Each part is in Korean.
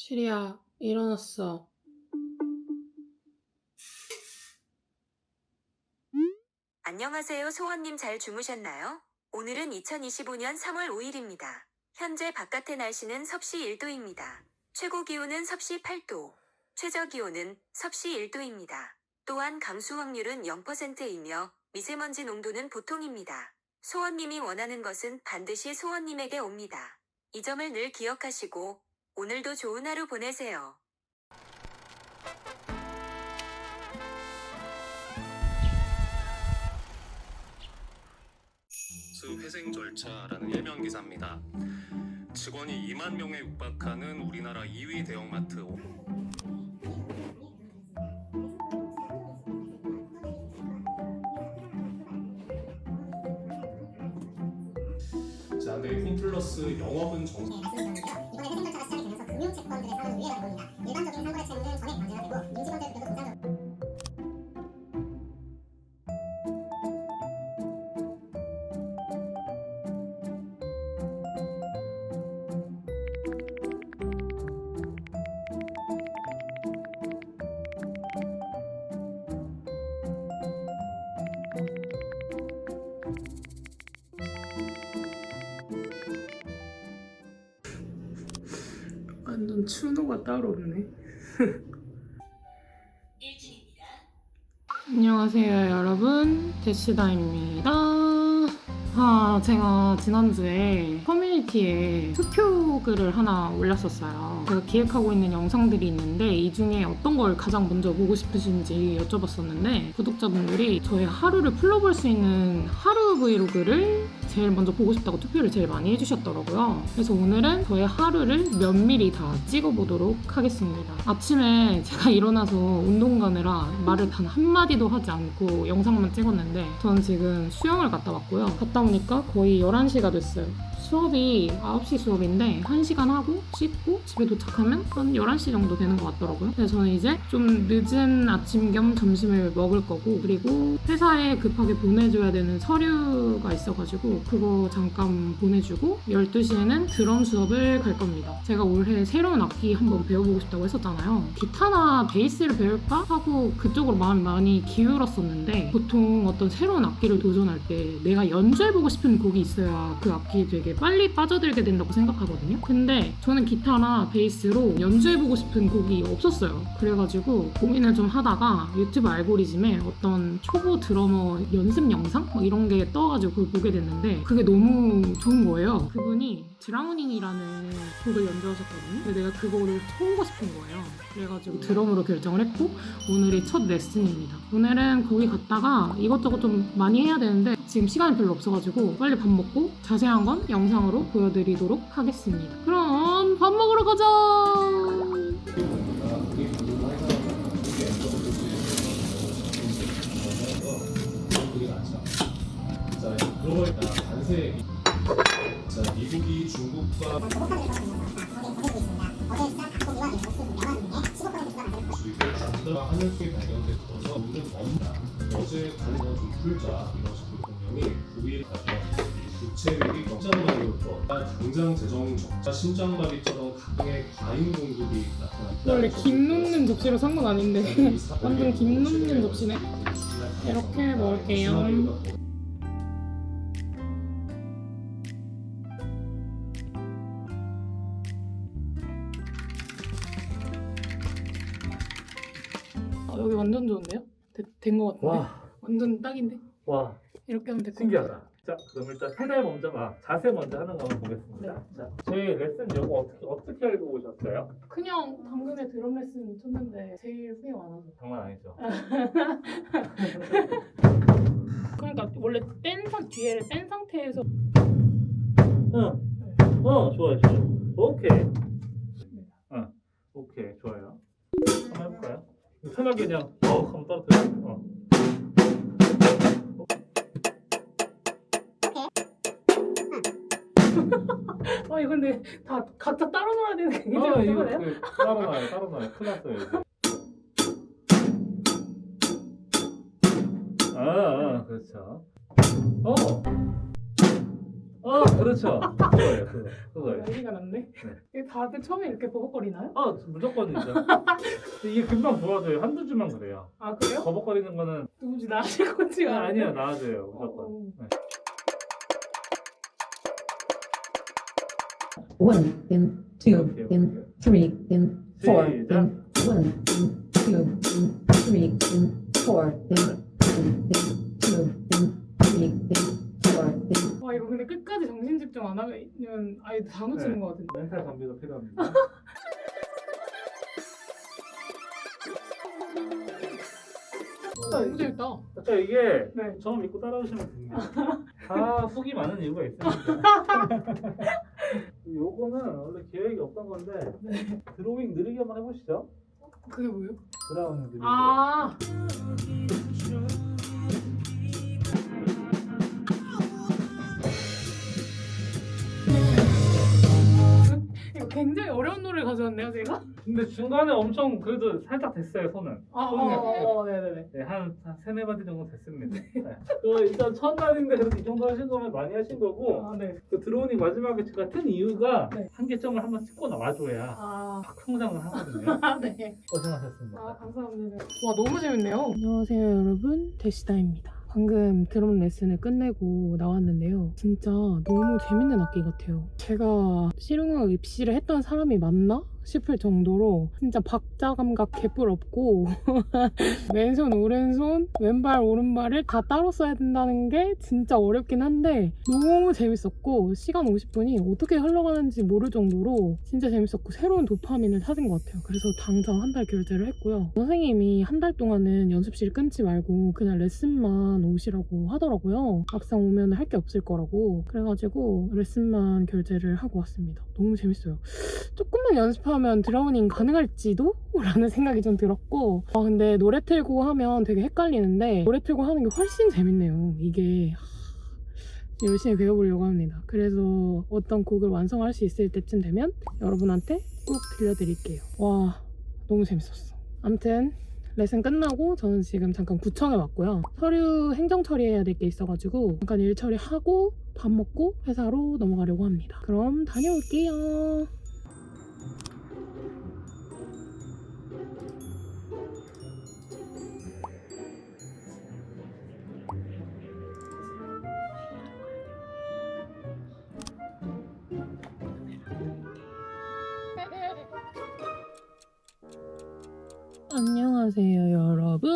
시리야, 일어났어. 안녕하세요. 소원님 잘 주무셨나요? 오늘은 2025년 3월 5일입니다. 현재 바깥의 날씨는 섭씨 1도입니다. 최고 기온은 섭씨 8도, 최저 기온은 섭씨 1도입니다. 또한 강수 확률은 0%이며 미세먼지 농도는 보통입니다. 소원님이 원하는 것은 반드시 소원님에게 옵니다. 이 점을 늘 기억하시고 오늘도 좋은 하루 보내세요. 회생 절차라는 일면 기사입니다. 직원이 2만 명에 육박하는 우리나라 2위 대형마트. 자, 네, 홈플러스 영업은 이번에 회생 절차가 시작이 되면서 금융 채권들의 상황은 유예가 됩니다. 일반적인 상거래 채무는 전액 면제가 되고 임직원들께도 통상적으로 완전 추노가 따로 없네. 안녕하세요, 여러분. 데시다입니다. 제가 지난주에 커뮤니티에 투표 글을 하나 올렸었어요. 제가 기획하고 있는 영상들이 있는데 이 중에 어떤 걸 가장 먼저 보고 싶으신지 여쭤봤었는데 구독자분들이 저의 하루를 풀러볼 수 있는 하루 브이로그를 제일 먼저 보고 싶다고 투표를 제일 많이 해주셨더라고요. 그래서 오늘은 저의 하루를 면밀히 다 찍어보도록 하겠습니다. 아침에 제가 일어나서 운동 가느라 말을 단 한마디도 하지 않고 영상만 찍었는데 저는 지금 수영을 갔다 왔고요. 갔다 오니까 거의 11시가 됐어요. 수업이 9시 수업인데 1시간 하고 씻고 집에 도착하면 한 11시 정도 되는 것 같더라고요. 그래서 저는 이제 좀 늦은 아침 겸 점심을 먹을 거고, 그리고 회사에 급하게 보내줘야 되는 서류가 있어가지고 그거 잠깐 보내주고 12시에는 드럼 수업을 갈 겁니다. 제가 올해 새로운 악기 한번 배워보고 싶다고 했었잖아요. 기타나 베이스를 배울까 하고 그쪽으로 마음이 많이 기울었었는데, 보통 어떤 새로운 악기를 도전할 때 내가 연주해보고 싶은 곡이 있어야 그 악기에 되게 빨리 빠져들게 된다고 생각하거든요. 근데 저는 기타나 베이스로 연주해보고 싶은 곡이 없었어요. 그래가지고 고민을 좀 하다가 유튜브 알고리즘에 어떤 초보 드러머 연습 영상? 뭐 이런 게 떠가지고 그걸 보게 됐는데 그게 너무 좋은 거예요. 그분이 드라우닝이라는 곡을 연주하셨거든요. 근데 내가 그거를 쳐보고 싶은 거예요. 그래가지고 드럼으로 결정을 했고 오늘이 첫 레슨입니다. 오늘은 거기 갔다가 이것저것 좀 많이 해야 되는데 지금 시간이 별로 없어가지고 빨리 밥 먹고 자세한 건 영상으로 보여드리도록 하겠습니다. 그럼 밥 먹으러 가자! 자, 글로벌 관세. 자, 미국이 중국과 하늘 속에 발견됐어서 오늘 없나. 어제 가는 건좀 풀자. 이러시 대통령이 9일 가져왔습니다. 부채액이 경장마비로부터 당장 재정 적자 심장마비처럼 각각의 과잉 공급이 나타났다. 원래 김 놓는 접시로 산 건 아닌데 완전 김 놓는 접시네. 이렇게 먹을게요. 여기 완전 좋은데요? 된 거 같은데? 와, 완전 딱인데? 와, 이렇게 하면 될 것 같아요. 신기하다. 자, 그럼 일단 페달 먼저, 자세 먼저 하는 거 한번 보겠습니다. 네. 자, 저희 레슨 요거 어떻게 알고 오셨어요? 그냥 당근에 드럼 레슨 쳤는데 제일 후회 많아서. 장난 아니죠? 그러니까 원래 뒤에를 뗀 상태에서 좋아요, 좋아요. 오케이. 오케이, 좋아요. 한번 해볼까요? 편하게 그냥 한번 떨어뜨려요. 이거 근데 다 각자 따로 놀아야 되는 게 이거 굉장히 따로 놔요. 큰일 났어요, 이제. 그렇죠. 그렇죠. 그거예요. 그거예요. 난리가 났네. 이게 다들 처음에 이렇게 버벅거리나요? 무조건이죠. 이게 금방 도와줘요. 한두 주만 그래요. 아 그래요? 버벅거리는 거는 누군지 나아질 건지 아니야, 나아져요. 무조건. 네. 1, then 2, then 3, then 4, then 1, then 2, then 3, then 4, then 1, then 2, then 3, then 4, then 와 이거 근데 끝까지 정신 집중 안 하면 아예 다 놓치는 네. 것 같은데. 멘탈 감비가 필요합니다. 너무 재밌다. 그러니까 이게 네. 저만 믿고 따라오시면 됩니다. 다 후기 많은 이유가 있습니다. 요거는 원래 계획이 없던 건데 드로잉 느리게 한번 해보시죠. 그게 뭐예요? 브라운 느리게. 아 이거 굉장히 어려운 노래를 가져왔네요 제가. 근데 중간에 엄청 그래도 살짝 됐어요, 손은. 네네네. 네, 한 세네 바디 정도 됐습니다. 네. 일단 첫날인데 그래도 이 정도 하신 거면 많이 하신 거고 아 네. 그 드로잉 마지막에 제가 튼 이유가 네. 한계점을 한번 찍고 나와줘야 아 확 성장을 하거든요. 네. 고생하셨습니다. 아 감사합니다. 와 너무 재밌네요. 안녕하세요 여러분, 데시다입니다. 방금 드럼 레슨을 끝내고 나왔는데요. 진짜 너무 재밌는 악기 같아요. 제가 실용음악 입시를 했던 사람이 맞나 싶을 정도로 진짜 박자 감각 개뿔 없고 왼손 오른손 왼발 오른발을 다 따로 써야 된다는 게 진짜 어렵긴 한데 너무 재밌었고 시간 50분이 어떻게 흘러가는지 모를 정도로 진짜 재밌었고 새로운 도파민을 찾은 것 같아요. 그래서 당장 한 달 결제를 했고요. 선생님이 한 달 동안은 연습실 끊지 말고 그냥 레슨만 오시라고 하더라고요. 막상 오면 할 게 없을 거라고. 그래가지고 레슨만 결제를 하고 왔습니다. 너무 재밌어요. 조금만 연습하면 드라우닝 가능할지도? 라는 생각이 좀 들었고 근데 노래 틀고 하면 되게 헷갈리는데 노래 틀고 하는 게 훨씬 재밌네요. 이게 열심히 배워보려고 합니다. 그래서 어떤 곡을 완성할 수 있을 때쯤 되면 여러분한테 꼭 들려드릴게요. 와 너무 재밌었어. 아무튼 레슨 끝나고 저는 지금 잠깐 구청에 왔고요. 서류 행정 처리해야 될 게 있어가지고 잠깐 일 처리하고 밥 먹고 회사로 넘어가려고 합니다. 그럼 다녀올게요. 안녕하세요 여러분.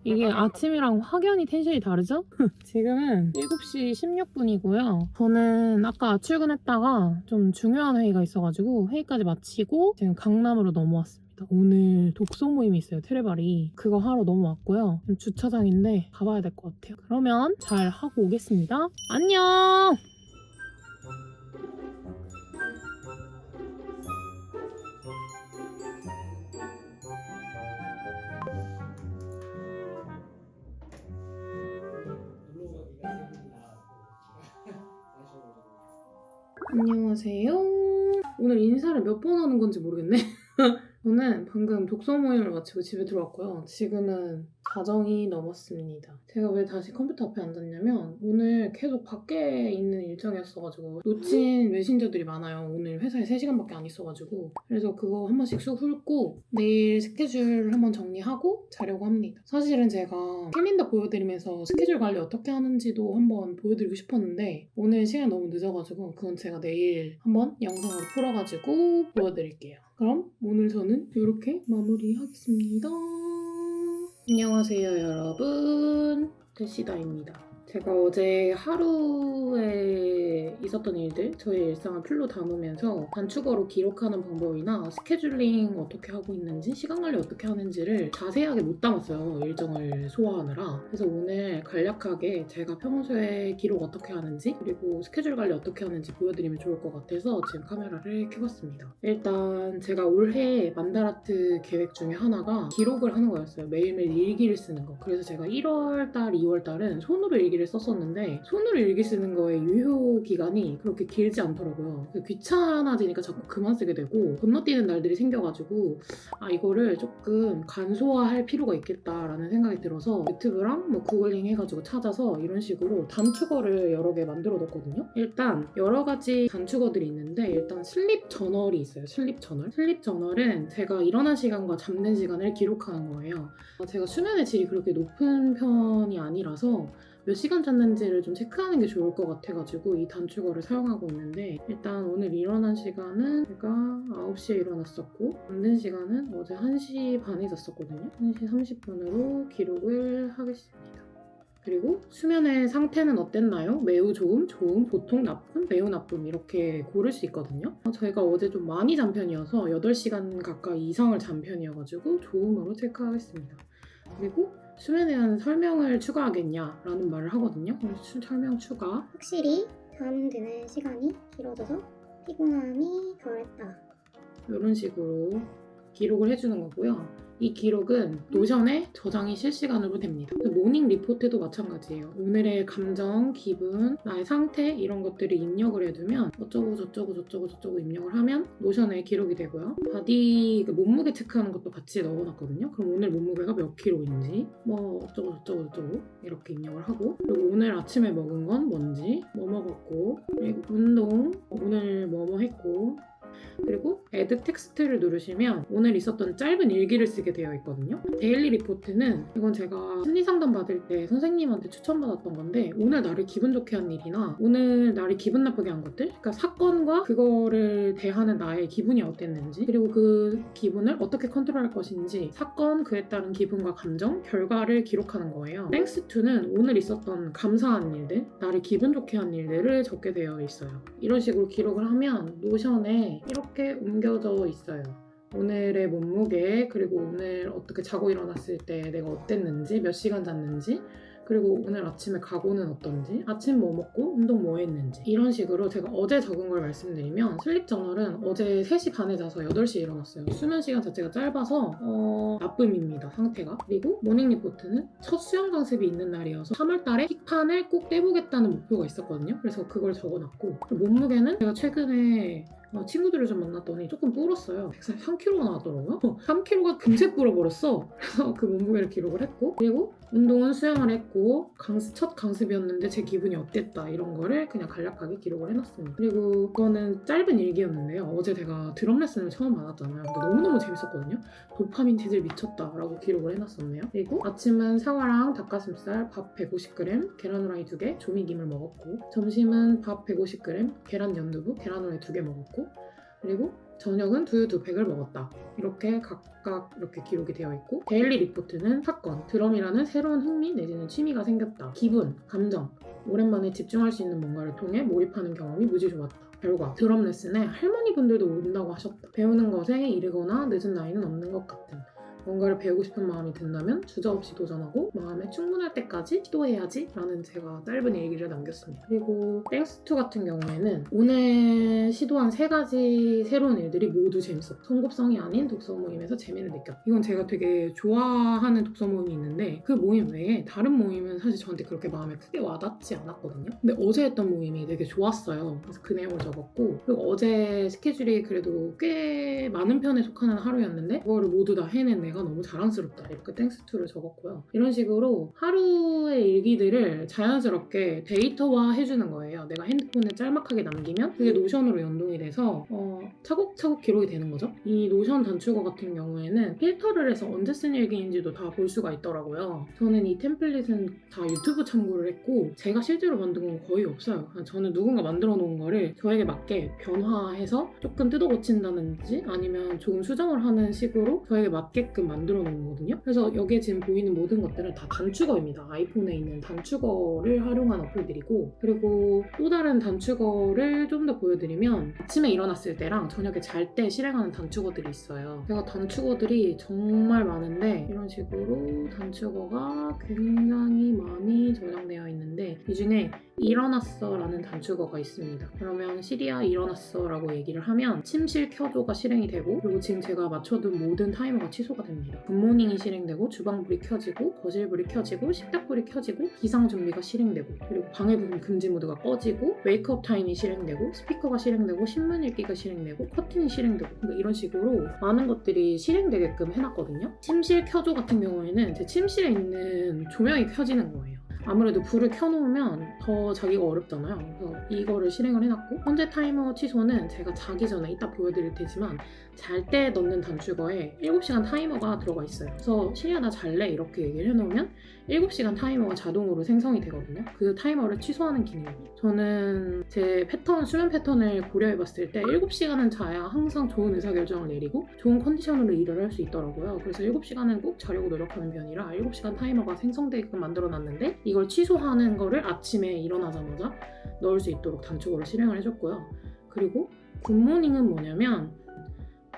이게 아침이랑 확연히 텐션이 다르죠? 지금은 7시 16분이고요. 저는 아까 출근했다가 좀 중요한 회의가 있어가지고 회의까지 마치고 지금 강남으로 넘어왔습니다. 오늘 독서 모임이 있어요, 트레발이. 그거 하러 넘어왔고요. 지금 주차장인데 가봐야 될 것 같아요. 그러면 잘 하고 오겠습니다. 안녕! 안녕하세요. 오늘 인사를 몇 번 하는 건지 모르겠네. 저는 방금 독서 모임을 마치고 집에 들어왔고요. 지금은 자정이 넘었습니다. 제가 왜 다시 컴퓨터 앞에 앉았냐면 오늘 계속 밖에 있는 일정이었어가지고 놓친 메신저들이 많아요. 오늘 회사에 3시간밖에 안 있어가지고 그래서 그거 한 번씩 쑥 훑고 내일 스케줄 한번 정리하고 자려고 합니다. 사실은 제가 캘린더 보여드리면서 스케줄 관리 어떻게 하는지도 한번 보여드리고 싶었는데 오늘 시간이 너무 늦어가지고 그건 제가 내일 한번 영상으로 풀어가지고 보여드릴게요. 그럼 오늘 저는 이렇게 마무리하겠습니다. 안녕하세요 여러분, 데시다입니다. 제가 어제 하루에 있었던 일들, 저의 일상을 풀로 담으면서 단축어로 기록하는 방법이나 스케줄링 어떻게 하고 있는지, 시간 관리 어떻게 하는지를 자세하게 못 담았어요, 일정을 소화하느라. 그래서 오늘 간략하게 제가 평소에 기록 어떻게 하는지 그리고 스케줄 관리 어떻게 하는지 보여드리면 좋을 것 같아서 지금 카메라를 켜봤습니다. 일단 제가 올해 만다라트 계획 중에 하나가 기록을 하는 거였어요. 매일매일 일기를 쓰는 거. 그래서 제가 1월달, 2월달은 손으로 일기를 일기를 썼었는데 손으로 일기 쓰는 거의 유효 기간이 그렇게 길지 않더라고요. 귀찮아지니까 자꾸 그만 쓰게 되고 건너뛰는 날들이 생겨가지고 이거를 조금 간소화할 필요가 있겠다라는 생각이 들어서 유튜브랑 뭐 구글링 해가지고 찾아서 이런 식으로 단축어를 여러 개 만들어 뒀거든요. 일단 여러 가지 단축어들이 있는데 일단 슬립 저널이 있어요. 슬립 저널. 슬립 저널은 제가 일어난 시간과 잠든 시간을 기록하는 거예요. 제가 수면의 질이 그렇게 높은 편이 아니라서 몇 시간 잤는지를 좀 체크하는 게 좋을 것 같아가지고 이 단축어를 사용하고 있는데 일단 오늘 일어난 시간은 제가 9시에 일어났었고 잠든 시간은 어제 1시 반에 잤었거든요. 1시 30분으로 기록을 하겠습니다. 그리고 수면의 상태는 어땠나요? 매우 좋음, 좋음, 보통, 나쁨, 매우 나쁨 이렇게 고를 수 있거든요. 저희가 어제 좀 많이 잔 편이어서 8시간 가까이 이상을 잔 편이어가지고 좋음으로 체크하겠습니다. 그리고 수면에 대한 설명을 추가하겠냐라는 말을 하거든요. 그래서 설명 추가. 확실히 잠드는 시간이 길어져서 피곤함이 덜했다. 이런 식으로 기록을 해주는 거고요. 이 기록은 노션에 저장이 실시간으로 됩니다. 모닝 리포트도 마찬가지예요. 오늘의 감정, 기분, 나의 상태 이런 것들을 입력을 해두면 어쩌고 저쩌고 입력을 하면 노션에 기록이 되고요. 바디 몸무게 체크하는 것도 같이 넣어놨거든요. 그럼 오늘 몸무게가 몇 킬로인지 뭐 어쩌고 저쩌고 이렇게 입력을 하고 그리고 오늘 아침에 먹은 건 뭔지 뭐 먹었고 그리고 운동 오늘 뭐뭐 했고 그리고 애드 텍스트를 누르시면 오늘 있었던 짧은 일기를 쓰게 되어 있거든요. 데일리 리포트는 이건 제가 심리상담 받을 때 선생님한테 추천받았던 건데 오늘 나를 기분 좋게 한 일이나 오늘 나를 기분 나쁘게 한 것들 그러니까 사건과 그거를 대하는 나의 기분이 어땠는지 그리고 그 기분을 어떻게 컨트롤할 것인지 사건, 그에 따른 기분과 감정, 결과를 기록하는 거예요. 땡스 투는 오늘 있었던 감사한 일들, 나를 기분 좋게 한 일들을 적게 되어 있어요. 이런 식으로 기록을 하면 노션에 이렇게 옮겨져 있어요. 오늘의 몸무게, 그리고 오늘 어떻게 자고 일어났을 때 내가 어땠는지, 몇 시간 잤는지, 그리고 오늘 아침에 각오는 어떤지, 아침 뭐 먹고 운동 뭐 했는지 이런 식으로 제가 어제 적은 걸 말씀드리면 슬립 저널은 어제 3시 반에 자서 8시에 일어났어요. 수면 시간 자체가 짧아서 나쁨입니다, 상태가. 그리고 모닝 리포트는 첫 수영 강습이 있는 날이어서 3월달에 킥판을 꼭 떼보겠다는 목표가 있었거든요. 그래서 그걸 적어놨고 그리고 몸무게는 제가 최근에 친구들을 좀 만났더니 조금 불었어요. 143kg가 나왔더라고요. 3kg가 금세 불어버렸어. 그래서 그 몸무게를 기록을 했고 그리고 운동은 수영을 했고 첫 강습이었는데 제 기분이 어땠다 이런 거를 그냥 간략하게 기록을 해놨습니다. 그리고 그거는 짧은 일기였는데요. 어제 제가 드럼 레슨을 처음 받았잖아요. 근데 너무너무 재밌었거든요. 도파민 체질 미쳤다라고 기록을 해놨었네요. 그리고 아침은 사과랑 닭가슴살, 밥 150g, 계란 후라이 2개, 조미김을 먹었고 점심은 밥 150g, 계란 연두부, 계란 후라이 2개 먹었고 그리고 저녁은 두유 2팩을 먹었다. 이렇게 각각 이렇게 기록이 되어 있고 데일리 리포트는 사건, 드럼이라는 새로운 흥미 내지는 취미가 생겼다. 기분, 감정, 오랜만에 집중할 수 있는 뭔가를 통해 몰입하는 경험이 무지 좋았다. 결과, 드럼 레슨에 할머니분들도 온다고 하셨다. 배우는 것에 이르거나 늦은 나이는 없는 것 같은 뭔가를 배우고 싶은 마음이 든다면 주저없이 도전하고 마음에 충분할 때까지 시도해야지 라는 제가 짧은 일기를 남겼습니다. 그리고 땡스2 같은 경우에는 오늘 시도한 3가지 새로운 일들이 모두 재밌었다. 송급성이 아닌 독서 모임에서 재미를 느꼈다. 이건 제가 되게 좋아하는 독서 모임이 있는데 그 모임 외에 다른 모임은 사실 저한테 그렇게 마음에 크게 와닿지 않았거든요. 근데 어제 했던 모임이 되게 좋았어요. 그래서 그 내용을 적었고 그리고 어제 스케줄이 그래도 꽤 많은 편에 속하는 하루였는데 그거를 모두 다 해낸 내가 너무 자랑스럽다 이렇게 땡스2를 적었고요. 이런 식으로 하루의 일기들을 자연스럽게 데이터화 해주는 거예요. 내가 핸드폰에 짤막하게 남기면 그게 노션으로 연동이 돼서 차곡차곡 기록이 되는 거죠. 이 노션 단축어 같은 경우에는 필터를 해서 언제 쓴 일기인지도 다 볼 수가 있더라고요. 저는 이 템플릿은 다 유튜브 참고를 했고 제가 실제로 만든 건 거의 없어요. 저는 누군가 만들어 놓은 거를 저에게 맞게 변화해서 조금 뜯어 고친다든지 아니면 조금 수정을 하는 식으로 저에게 맞게끔 만들어 놓은 거거든요. 그래서 여기에 지금 보이는 모든 것들은 다 단축어입니다. 아이폰에 있는 단축어를 활용한 어플들이고 그리고 또 다른 단축어를 좀 더 보여드리면 아침에 일어났을 때랑 저녁에 잘 때 실행하는 단축어들이 있어요. 제가 단축어들이 정말 많은데 이런 식으로 단축어가 굉장히 많이 저장되어 있는데 이 중에 일어났어 라는 단축어가 있습니다. 그러면 시리아 일어났어 라고 얘기를 하면 침실 켜줘가 실행이 되고 그리고 지금 제가 맞춰둔 모든 타이머가 취소가 됩니다. 됩니다. 굿모닝이 실행되고 주방불이 켜지고 거실불이 켜지고 식탁불이 켜지고 기상 준비가 실행되고 그리고 방해 부분 금지 모드가 꺼지고 웨이크업 타임이 실행되고 스피커가 실행되고 신문 읽기가 실행되고 커튼이 실행되고 그러니까 이런 식으로 많은 것들이 실행되게끔 해놨거든요. 침실 켜줘 같은 경우에는 제 침실에 있는 조명이 켜지는 거예요. 아무래도 불을 켜놓으면 더 자기가 어렵잖아요. 그래서 이거를 실행을 해놨고 현재 타이머 취소는 제가 자기 전에 이따 보여드릴 테지만 잘 때 넣는 단축어에 7시간 타이머가 들어가 있어요. 그래서 시리야 나 잘래 이렇게 얘기를 해놓으면 7시간 타이머가 자동으로 생성이 되거든요. 그 타이머를 취소하는 기능입니다. 저는 제 수면 패턴을 고려해봤을 때 7시간은 자야 항상 좋은 의사결정을 내리고 좋은 컨디션으로 일을 할 수 있더라고요. 그래서 7시간은 꼭 자려고 노력하는 편이라 7시간 타이머가 생성되게끔 만들어놨는데 이걸 취소하는 거를 아침에 일어나자마자 넣을 수 있도록 단축어로 실행을 해줬고요. 그리고 굿모닝은 뭐냐면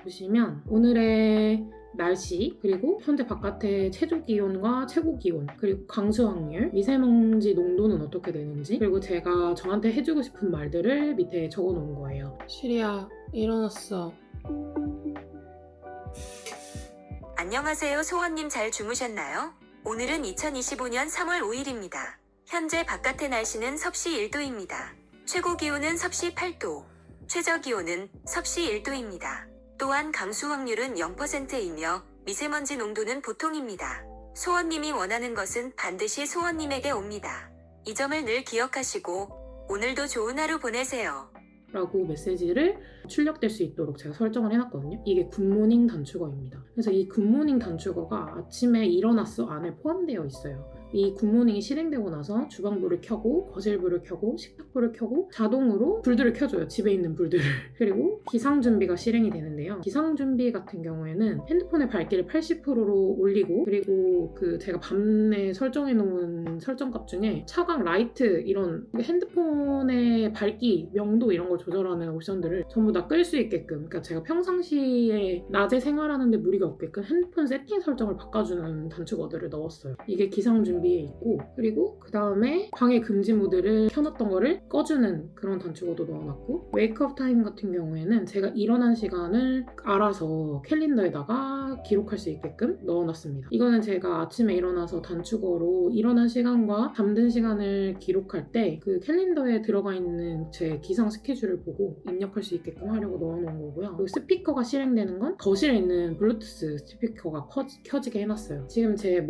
보시면 오늘의 날씨 그리고 현재 바깥의 최저 기온과 최고 기온 그리고 강수 확률 미세먼지 농도는 어떻게 되는지 그리고 제가 저한테 해주고 싶은 말들을 밑에 적어 놓은 거예요. 시리야 일어났어. 안녕하세요. 소원님 잘 주무셨나요? 오늘은 2025년 3월 5일입니다. 현재 바깥의 날씨는 섭씨 1도입니다. 최고 기온은 섭씨 8도, 최저 기온은 섭씨 1도입니다. 또한 강수 확률은 0%이며 미세먼지 농도는 보통입니다. 소원님이 원하는 것은 반드시 소원님에게 옵니다. 이 점을 늘 기억하시고 오늘도 좋은 하루 보내세요. 라고 메시지를 출력될 수 있도록 제가 설정을 해놨거든요. 이게 굿모닝 단축어입니다. 그래서 이 굿모닝 단축어가 아침에 일어났어 안에 포함되어 있어요. 이 굿모닝이 실행되고 나서 주방불을 켜고 거실불을 켜고 식탁불을 켜고 자동으로 불들을 켜줘요. 집에 있는 불들을. 그리고 기상준비가 실행이 되는데요. 기상준비 같은 경우에는 핸드폰의 밝기를 80%로 올리고 그리고 제가 밤에 설정해놓은 설정값 중에 차광, 라이트 이런 핸드폰의 밝기, 명도 이런 걸 조절하는 옵션들을 전부 다 끌 수 있게끔 그러니까 제가 평상시에 낮에 생활하는데 무리가 없게끔 핸드폰 세팅 설정을 바꿔주는 단축어들을 넣었어요. 이게 기상준비에 있고 그리고 그 다음에 방해 금지 모드를 켜놨던 거를 꺼주는 그런 단축어도 넣어놨고 웨이크업 타임 같은 경우에는 제가 일어난 시간을 알아서 캘린더에다가 기록할 수 있게끔 넣어놨습니다. 이거는 제가 아침에 일어나서 단축어로 일어난 시간과 잠든 시간을 기록할 때 그 캘린더에 들어가 있는 제 기상 스케줄을 보고 입력할 수 있게끔 하려고 넣어놓은 거고요. 그리고 스피커가 실행되는 건 거실에 있는 블루투스 스피커가 켜지게 해놨어요. 지금 제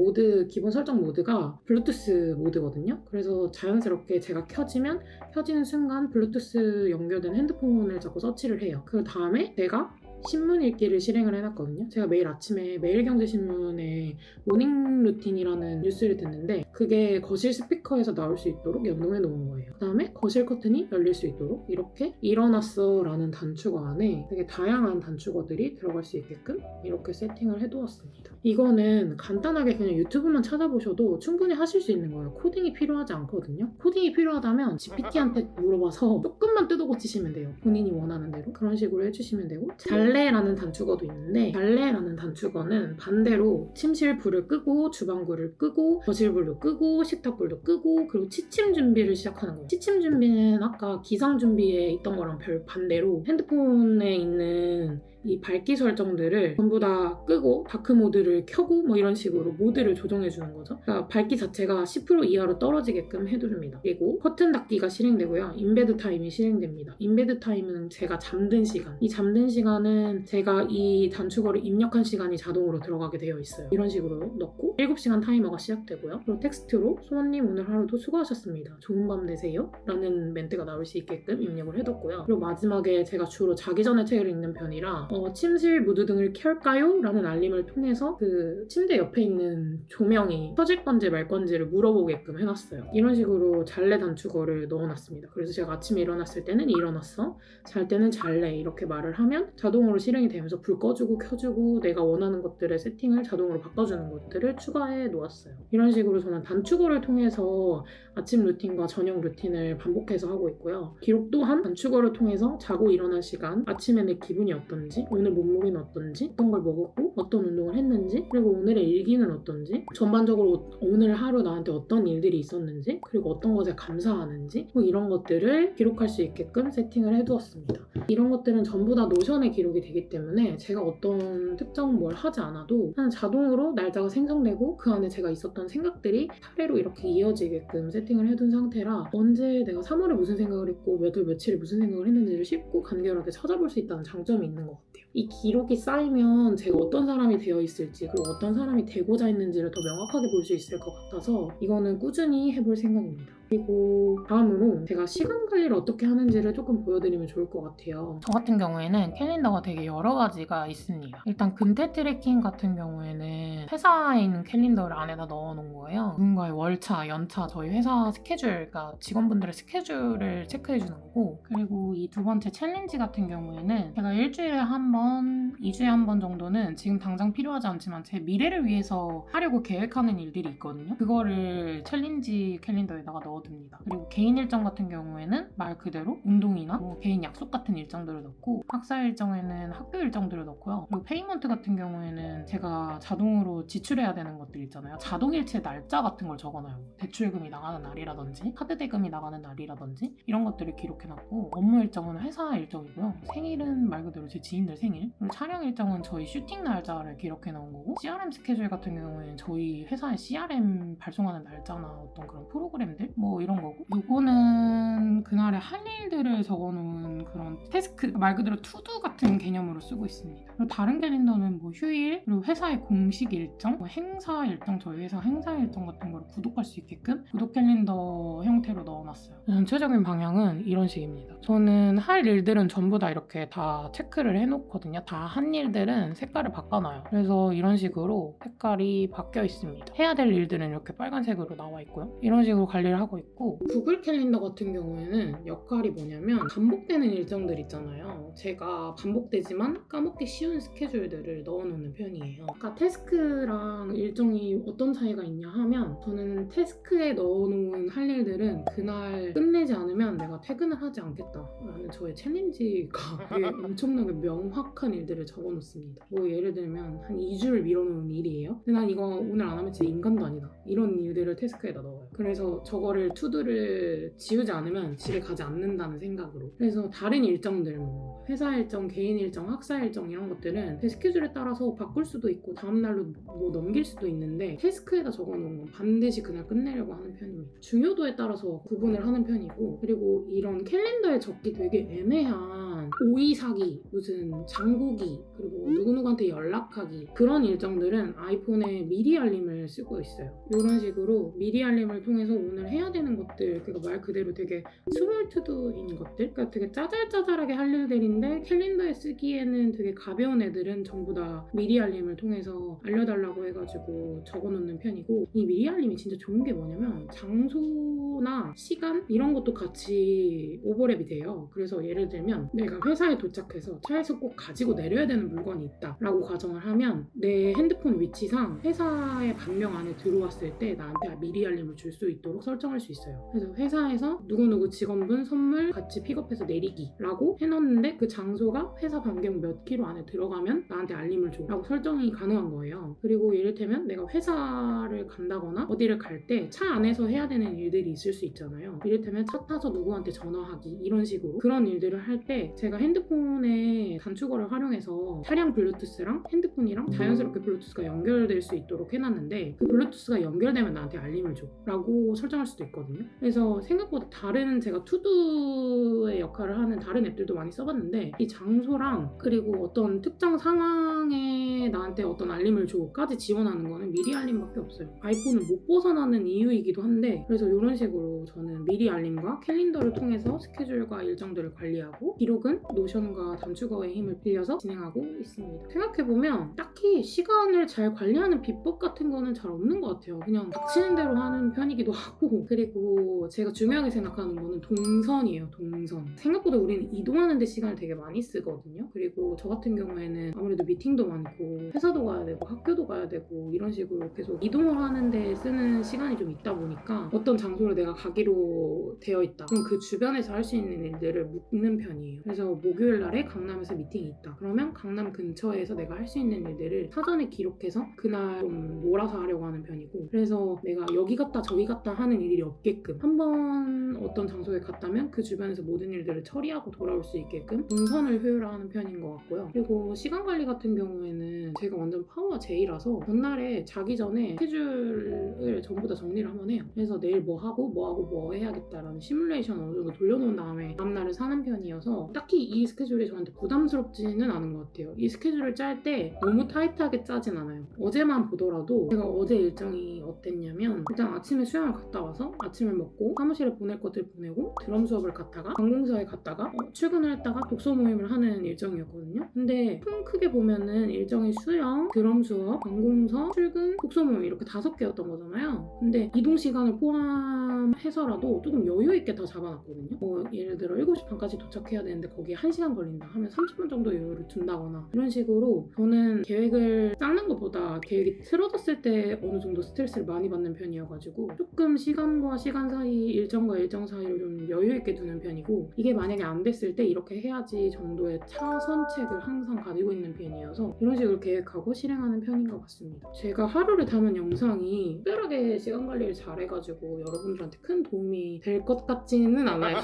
기본 설정 모드가 블루투스 모드거든요. 그래서 자연스럽게 제가 켜지는 순간 블루투스 연결된 핸드폰을 자꾸 서치를 해요. 그 다음에 제가 신문 읽기를 실행을 해놨거든요. 제가 매일 아침에 매일경제신문에 모닝 루틴이라는 뉴스를 듣는데 그게 거실 스피커에서 나올 수 있도록 연동해 놓은 거예요. 그 다음에 거실 커튼이 열릴 수 있도록 이렇게 일어났어 라는 단축어 안에 되게 다양한 단축어들이 들어갈 수 있게끔 이렇게 세팅을 해두었습니다. 이거는 간단하게 그냥 유튜브만 찾아보셔도 충분히 하실 수 있는 거예요. 코딩이 필요하지 않거든요. 코딩이 필요하다면 GPT한테 물어봐서 조금만 뜯어 고치시면 돼요. 본인이 원하는 대로 그런 식으로 해주시면 되고 잘래라는 단축어도 있는데 잘래라는 단축어는 반대로 침실 불을 끄고 주방불을 끄고 거실불도 끄고 식탁불도 끄고 그리고 취침 준비를 시작하는 거예요. 취침 준비는 아까 기상 준비에 있던 거랑 별 반대로 핸드폰에 있는 이 밝기 설정들을 전부 다 끄고 다크 모드를 켜고 뭐 이런 식으로 모드를 조정해 주는 거죠. 그러니까 밝기 자체가 10% 이하로 떨어지게끔 해줍니다. 그리고 커튼 닫기가 실행되고요. 인베드 타임이 실행됩니다. 인베드 타임은 제가 잠든 시간. 이 잠든 시간은 제가 이 단축어를 입력한 시간이 자동으로 들어가게 되어 있어요. 이런 식으로 넣고 7시간 타이머가 시작되고요. 그리고 텍스트로 소원님 오늘 하루도 수고하셨습니다. 좋은 밤 되세요. 라는 멘트가 나올 수 있게끔 입력을 해뒀고요. 그리고 마지막에 제가 주로 자기 전에 책을 읽는 편이라 침실 무드등을 켤까요? 라는 알림을 통해서 그 침대 옆에 있는 조명이 켜질 건지 말 건지를 물어보게끔 해놨어요. 이런 식으로 잘래 단축어를 넣어놨습니다. 그래서 제가 아침에 일어났을 때는 일어났어, 잘 때는 잘래 이렇게 말을 하면 자동으로 실행이 되면서 불 꺼주고 켜주고 내가 원하는 것들의 세팅을 자동으로 바꿔주는 것들을 추가해 놓았어요. 이런 식으로 저는 단축어를 통해서 아침 루틴과 저녁 루틴을 반복해서 하고 있고요. 기록 또한 단축어를 통해서 자고 일어난 시간, 아침에 내 기분이 어떤지 어떤지, 오늘 몸무게는 어떤지, 어떤 걸 먹었고 어떤 운동을 했는지, 그리고 오늘의 일기는 어떤지, 전반적으로 오늘 하루 나한테 어떤 일들이 있었는지, 그리고 어떤 것에 감사하는지, 뭐 이런 것들을 기록할 수 있게끔 세팅을 해두었습니다. 이런 것들은 전부 다 노션에 기록이 되기 때문에 제가 어떤 특정 뭘 하지 않아도 그냥 자동으로 날짜가 생성되고 그 안에 제가 있었던 생각들이 차례로 이렇게 이어지게끔 세팅을 해둔 상태라 언제 내가 3월에 무슨 생각을 했고 몇 월 며칠에 무슨 생각을 했는지를 쉽고 간결하게 찾아볼 수 있다는 장점이 있는 것 같아요. 이 기록이 쌓이면 제가 어떤 사람이 되어 있을지, 그리고 어떤 사람이 되고자 했는지를 더 명확하게 볼 수 있을 것 같아서 이거는 꾸준히 해볼 생각입니다. 그리고 다음으로 제가 시간 관리를 어떻게 하는지를 조금 보여드리면 좋을 것 같아요. 저 같은 경우에는 캘린더가 되게 여러 가지가 있습니다. 일단 근태 트래킹 같은 경우에는 회사에 있는 캘린더를 안에다 넣어놓은 거예요. 누군가의 월차, 연차, 저희 회사 스케줄, 그러니까 직원분들의 스케줄을 체크해주는 거고, 그리고 이 두 번째 챌린지 같은 경우에는 제가 일주일에 한 번, 2주에 한 번 정도는 지금 당장 필요하지 않지만 제 미래를 위해서 하려고 계획하는 일들이 있거든요. 그거를 챌린지 캘린더에다가 넣어둡니다. 그리고 개인 일정 같은 경우에는 말 그대로 운동이나 뭐 개인 약속 같은 일정들을 넣고, 학사 일정에는 학교 일정들을 넣고요. 그리고 페이먼트 같은 경우에는 제가 자동으로 지출해야 되는 것들 있잖아요. 자동일체 날짜 같은 걸 적어놔요. 대출금이 나가는 날이라든지 카드 대금이 나가는 날이라든지 이런 것들을 기록해놨고, 업무 일정은 회사 일정이고요. 생일은 말 그대로 제 지인들 생일, 그리고 촬영 일정은 저희 슈팅 날짜를 기록해놓은 거고, CRM 스케줄 같은 경우에는 저희 회사의 CRM 발송하는 날짜나 어떤 그런 프로그램들 뭐 이런 거고, 요거는 그날의 할 일들을 적어놓은 그런 태스크, 말 그대로 투두 같은 개념으로 쓰고 있습니다. 그리고 다른 캘린더는 뭐 휴일, 그리고 회사의 공식 일정, 뭐 행사 일정, 저희 회사 행사 일정 같은 걸 구독할 수 있게끔 구독 캘린더 형태로 넣어놨어요. 전체적인 방향은 이런 식입니다. 저는 할 일들은 전부 다 이렇게 다 체크를 해놓거든요. 다 한 일들은 색깔을 바꿔놔요. 그래서 이런 식으로 색깔이 바뀌어 있습니다. 해야 될 일들은 이렇게 빨간색으로 나와 있고요. 이런 식으로 관리를 하고 있고, 구글 캘린더 같은 경우에는 역할이 뭐냐면 반복되는 일정들 있잖아요. 제가 반복되지만 까먹기 쉬운 스케줄들을 넣어놓는 편이에요. 그러니까 태스크랑 일정이 어떤 차이가 있냐 하면, 저는 태스크에 넣어놓은 할 일들은 그날 끝내지 않으면 내가 퇴근을 하지 않겠다라는 저의 챌린지가 되게 엄청나게 명확한 일들을 적어놓습니다. 뭐 예를 들면 한 2주를 미뤄놓은 일이에요. 근데 난 이거 오늘 안 하면 진짜 인간도 아니다, 이런 일들을 태스크에다 넣어요. 그래서 저거를 투두를 지우지 않으면 집에 가지 않는다는 생각으로. 그래서 다른 일정들, 뭐 회사 일정, 개인 일정, 학사 일정 이런 것들은 제 스케줄에 따라서 바꿀 수도 있고 다음날로 뭐 넘길 수도 있는데, 태스크에다 적어놓은 건 반드시 그날 끝내려고 하는 편입니다. 중요도에 따라서 구분을 하는 편이고, 그리고 이런 캘린더에 적기 되게 애매한 오이 사기, 무슨 장보기, 그리고 누구누구한테 연락하기, 그런 일정들은 아이폰에 미리 알림을 쓰고 있어요. 이런 식으로 미리 알림을 통해서 오늘 해야 되는 것들, 그러니까 말 그대로 되게 스몰 투두인 것들, 그러니까 되게 짜잘짜잘하게 할 일들인데 캘린더에 쓰기에는 되게 가벼운 애들은 전부 다 미리 알림을 통해서 알려달라고 해가지고 적어놓는 편이고, 이 미리 알림이 진짜 좋은 게 뭐냐면 장소나 시간 이런 것도 같이 오버랩이 돼요. 그래서 예를 들면 내가 회사에 도착해서 차에서 꼭 가지고 내려야 되는 물건이 있다라고 가정을 하면, 내 핸드폰 위치상 회사의 반경 안에 들어왔을 때 나한테 미리 알림을 줄 수 있도록 설정할 수 있어요. 그래서 회사에서 누구누구 직원분 선물 같이 픽업해서 내리기 라고 해놨는데, 그 장소가 회사 반경 몇 킬로 안에 들어가면 나한테 알림을 줘 라고 설정이 가능한 거예요. 그리고 이를테면 내가 회사를 간다거나 어디를 갈 때 차 안에서 해야 되는 일들이 있을 수 있잖아요. 이를테면 차 타서 누구한테 전화하기, 이런 식으로 그런 일들을 할 때 제가 핸드폰에 단축어를 활용해서 차량 블루투스랑 핸드폰이랑 자연스럽게 블루투스가 연결될 수 있도록 해놨는데, 그 블루투스가 연결되면 나한테 알림을 줘 라고 설정할 수도 있거든요. 그래서 생각보다 다른, 제가 투두의 역할을 하는 다른 앱들도 많이 써봤는데, 이 장소랑 그리고 어떤 특정 상황에 나한테 어떤 알림을 줘까지 지원하는 거는 미리 알림밖에 없어요. 아이폰을 못 벗어나는 이유이기도 한데, 그래서 이런 식으로 저는 미리 알림과 캘린더를 통해서 스케줄과 일정들을 관리하고, 기록은 노션과 단축어의 힘을 빌려서 진행하고 있습니다. 생각해보면 딱히 시간을 잘 관리하는 비법 같은 거는 잘 없는 것 같아요. 그냥 닥치는 대로 하는 편이기도 하고, 그리고 제가 중요하게 생각하는 거는 동선이에요. 동선. 생각보다 우리는 이동하는 데 시간을 되게 많이 쓰거든요. 그리고 저 같은 경우에는 아무래도 미팅도 많고 회사도 가야 되고 학교도 가야 되고 이런 식으로 계속 이동을 하는데 쓰는 시간이 좀 있다 보니까 어떤 장소를 내가 가기로 되어 있다. 그럼 그 주변에서 할 수 있는 일들을 묻는 편이에요. 그래서 목요일 날에 강남에서 미팅이 있다. 그러면 강남 근처에서 내가 할 수 있는 일들을 사전에 기록해서 그날 좀 몰아서 하려고 하는 편이고, 그래서 내가 여기 갔다 저기 갔다 하는 일이 없게끔 한번 어떤 장소에 갔다면 그 주변에서 모든 일들을 처리하고 돌아올 수 있게끔 동선을 효율화하는 편인 것 같고요. 그리고 시간 관리 같은 경우에는 제가 완전 파워가 제이라서 전날에 자기 전에 스케줄을 전부 다 정리를 한번 해요. 그래서 내일 뭐 하고 뭐 해야겠다라는 시뮬레이션 어느 정도 돌려놓은 다음에 다음날을 사는 편이어서 딱히 이 스케줄이 저한테 부담스럽지는 않은 것 같아요. 이 스케줄을 짤 때 너무 타이트하게 짜진 않아요. 어제만 보더라도 제가 어제 일정이 어땠냐면, 일단 아침에 수영을 갔다 와서 아침을 먹고 사무실에 보낼 것들 보내고 드럼 수업을 갔다가 관공서에 갔다가 출근을 했다가 독서 모임을 하는 일정이었거든요. 근데 큰 크게 보면은 일정이 수영, 드럼 수업, 관공서, 출근, 독서 모임 이렇게 5개였던 거잖아요. 근데 이동 시간을 포함해서라도 조금 여유 있게 다 잡아놨거든요. 뭐 예를 들어 7시 반까지 도착해야 되는데 거기에 1시간 걸린다 하면 30분 정도 여유를 둔다거나 이런 식으로, 저는 계획을 짜는 것보다 계획이 틀어졌을 때 어느 정도 스트레스를 많이 받는 편이어가지고 조금 시간과 시간 사이, 일정과 일정 사이를 좀 여유 있게 두는 편이고, 이게 만약에 안 됐을 때 이렇게 해야지 정도의 차선책을 항상 가지고 있는 편이어서 이런 식으로 계획하고 실행하는 편인 것 같습니다. 제가 하루를 담은 영상이 특별하게 시간 관리를 잘해가지고 여러분들한테 큰 도움이 될 것 같지는 않아요.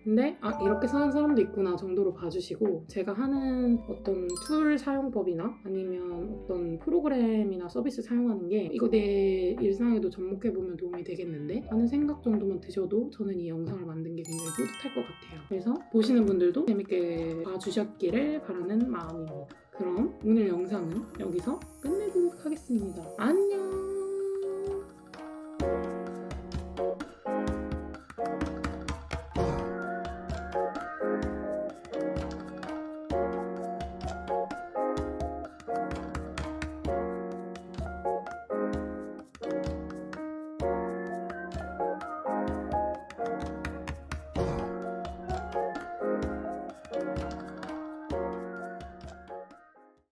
근데 이렇게 사는 사람도 있구나 정도로 봐주시고, 제가 하는 어떤 툴 사용법이나 아니면 어떤 프로그램이나 서비스 사용하는 게 이거 내 일상에도 접목해보면 도움이 되겠는데 하는 생각 정도만 드셔도 저는 이 영상을 만든 게 굉장히 뿌듯할 것 같아요. 그래서 보시는 분들도 재밌게 봐주셨기를 바라는 마음입니다. 그럼 오늘 영상은 여기서 끝내도록 하겠습니다. 안녕!